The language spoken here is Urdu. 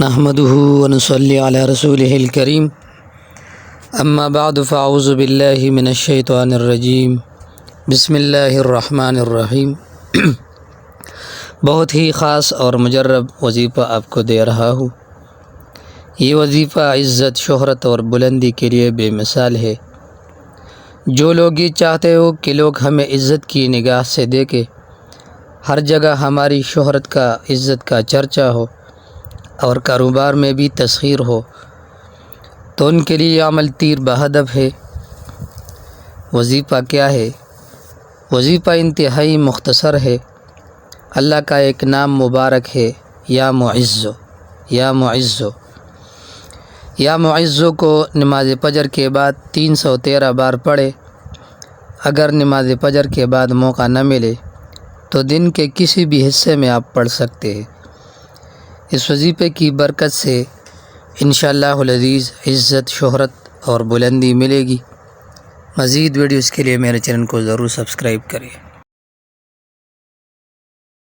نحمده ونصلي على رسوله الكريم اما بعد فاعوذ باللہ من الشیطان الرجیم بسم اللہ الرحمن الرحیم بہت ہی خاص اور مجرب وظیفہ آپ کو دے رہا ہوں۔ یہ وظیفہ عزت، شہرت اور بلندی کے لیے بے مثال ہے۔ جو لوگ یہ چاہتے ہو کہ لوگ ہمیں عزت کی نگاہ سے دیکھیں، ہر جگہ ہماری شہرت کا، عزت کا چرچا ہو اور کاروبار میں بھی تسخیر ہو، تو ان کے لیے عمل تیر بہدف ہے۔ وظیفہ کیا ہے؟ وظیفہ انتہائی مختصر ہے۔ اللہ کا ایک نام مبارک ہے، یا معزو، یا معزو۔ یا معزو کو نماز فجر کے بعد 313 بار پڑھے۔ اگر نماز فجر کے بعد موقع نہ ملے تو دن کے کسی بھی حصے میں آپ پڑھ سکتے ہیں۔ اس وظیفے کی برکت سے انشاءاللہ العزیز عزت، شہرت اور بلندی ملے گی۔ مزید ویڈیوز کے لیے میرے چینل کو ضرور سبسکرائب کریں۔